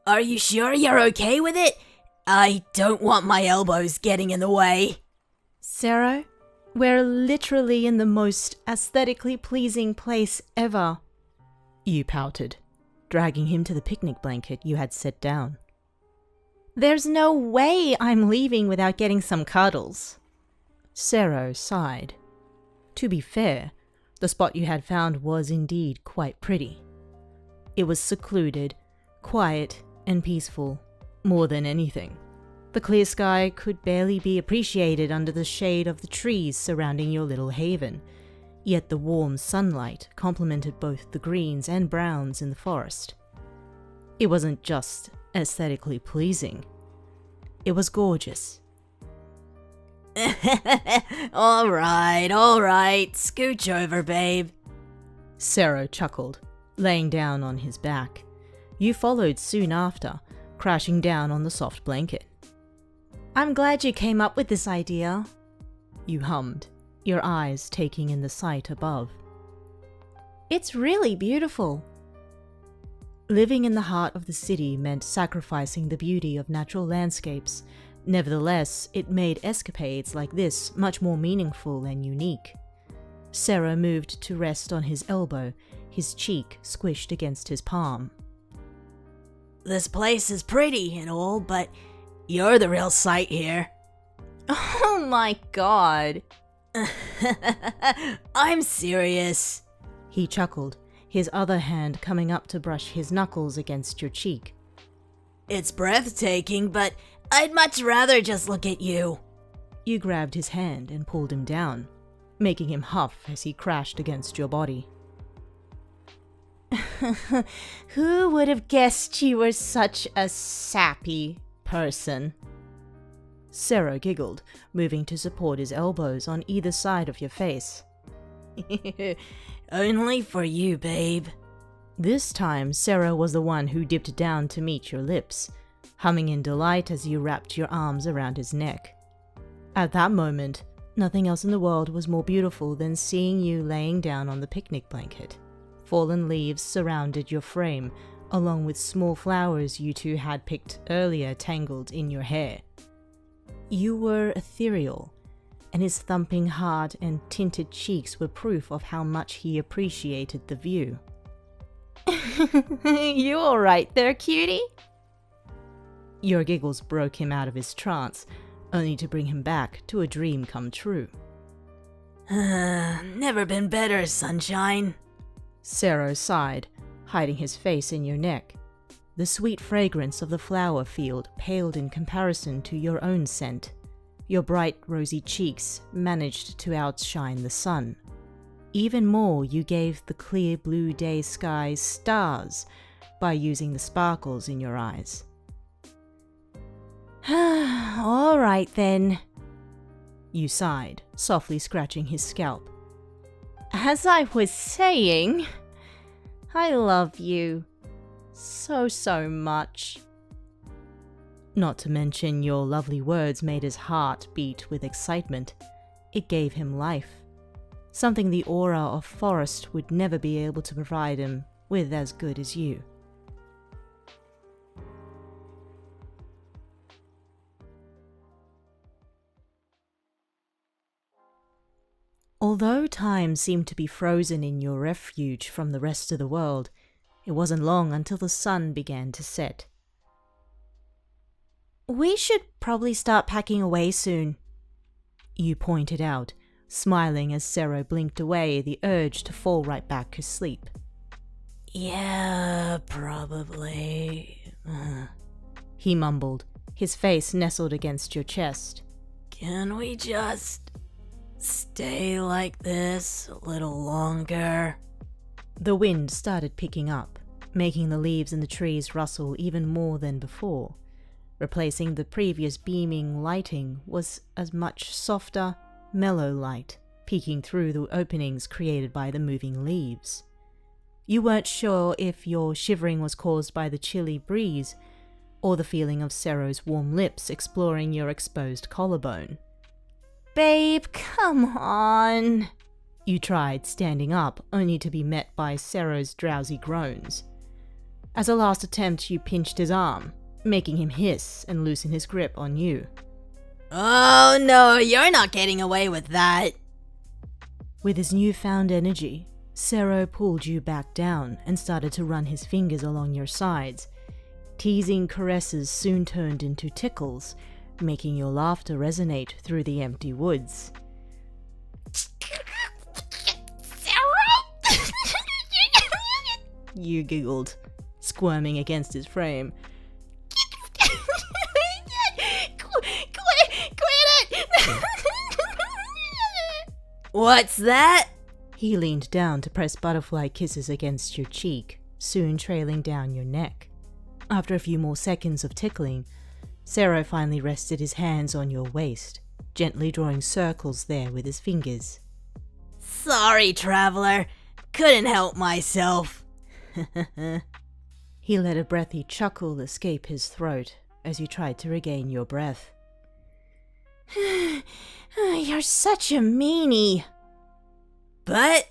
Are you sure you're okay with it? I don't want my elbows getting in the way. Sero, we're literally in the most aesthetically pleasing place ever. You pouted, dragging him to the picnic blanket you had set down. There's no way I'm leaving without getting some cuddles. Sero sighed. To be fair, the spot you had found was indeed quite pretty. It was secluded, quiet, and peaceful, more than anything. The clear sky could barely be appreciated under the shade of the trees surrounding your little haven, yet the warm sunlight complemented both the greens and browns in the forest. It wasn't just aesthetically pleasing. It was gorgeous. Alright, scooch over, babe. Sero chuckled, laying down on his back. You followed soon after, crashing down on the soft blanket. I'm glad you came up with this idea, you hummed, your eyes taking in the sight above. It's really beautiful. Living in the heart of the city meant sacrificing the beauty of natural landscapes. Nevertheless, it made escapades like this much more meaningful and unique. Sero moved to rest on his elbow, his cheek squished against his palm. This place is pretty and all, but you're the real sight here. Oh my god. I'm serious. He chuckled, his other hand coming up to brush his knuckles against your cheek. It's breathtaking, but I'd much rather just look at you. You grabbed his hand and pulled him down, making him huff as he crashed against your body. Who would have guessed you were such a sappy person? Sero giggled, moving to support his elbows on either side of your face. Only for you, babe. This time, Sero was the one who dipped down to meet your lips, humming in delight as you wrapped your arms around his neck. At that moment, nothing else in the world was more beautiful than seeing you laying down on the picnic blanket. Fallen leaves surrounded your frame, along with small flowers you two had picked earlier tangled in your hair. You were ethereal, and his thumping heart and tinted cheeks were proof of how much he appreciated the view. You alright there, cutie? Your giggles broke him out of his trance, only to bring him back to a dream come true. Never been better, sunshine. Sero sighed, hiding his face in your neck. The sweet fragrance of the flower field paled in comparison to your own scent. Your bright, rosy cheeks managed to outshine the sun. Even more, you gave the clear blue day skies stars by using the sparkles in your eyes. All right then, you sighed, softly scratching his scalp. As I was saying, I love you so much. Not to mention your lovely words made his heart beat with excitement. It gave him life, something the aura of forest would never be able to provide him with as good as you. Although time seemed to be frozen in your refuge from the rest of the world, it wasn't long until the sun began to set. We should probably start packing away soon, you pointed out, smiling as Sero blinked away the urge to fall right back asleep. Yeah, probably. He mumbled, his face nestled against your chest. Can we just stay like this a little longer? The wind started picking up, making the leaves in the trees rustle even more than before. Replacing the previous beaming lighting was as much softer, mellow light, peeking through the openings created by the moving leaves. You weren't sure if your shivering was caused by the chilly breeze, or the feeling of Sero's warm lips exploring your exposed collarbone. Babe, come on! You tried, standing up, only to be met by Sero's drowsy groans. As a last attempt, you pinched his arm, making him hiss and loosen his grip on you. Oh no, you're not getting away with that. With his newfound energy, Sero pulled you back down and started to run his fingers along your sides. Teasing caresses soon turned into tickles, making your laughter resonate through the empty woods. Sero? You giggled, squirming against his frame. Quit it! What's that? He leaned down to press butterfly kisses against your cheek, soon trailing down your neck. After a few more seconds of tickling, Sero finally rested his hands on your waist, gently drawing circles there with his fingers. Sorry, traveler. Couldn't help myself. He let a breathy chuckle escape his throat as you tried to regain your breath. You're such a meanie. But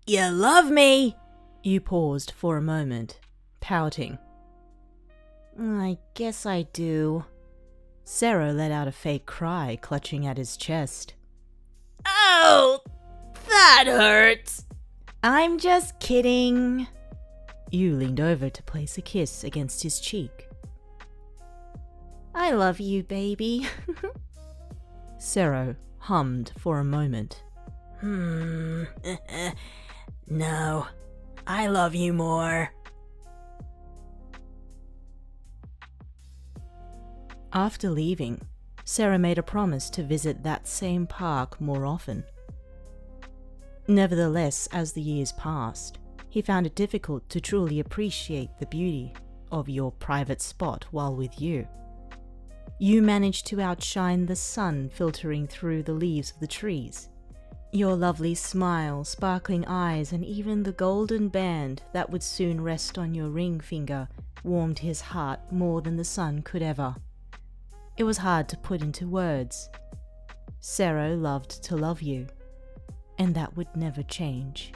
you love me. You paused for a moment, pouting. I guess I do. Sero let out a fake cry, clutching at his chest. Oh, that hurts. I'm just kidding. You leaned over to place a kiss against his cheek. I love you, baby. Sero hummed for a moment. No, I love you more. After leaving, Sero made a promise to visit that same park more often. Nevertheless, as the years passed, he found it difficult to truly appreciate the beauty of your private spot while with you. You managed to outshine the sun filtering through the leaves of the trees. Your lovely smile, sparkling eyes, and even the golden band that would soon rest on your ring finger warmed his heart more than the sun could ever. It was hard to put into words. Sero loved to love you, and that would never change.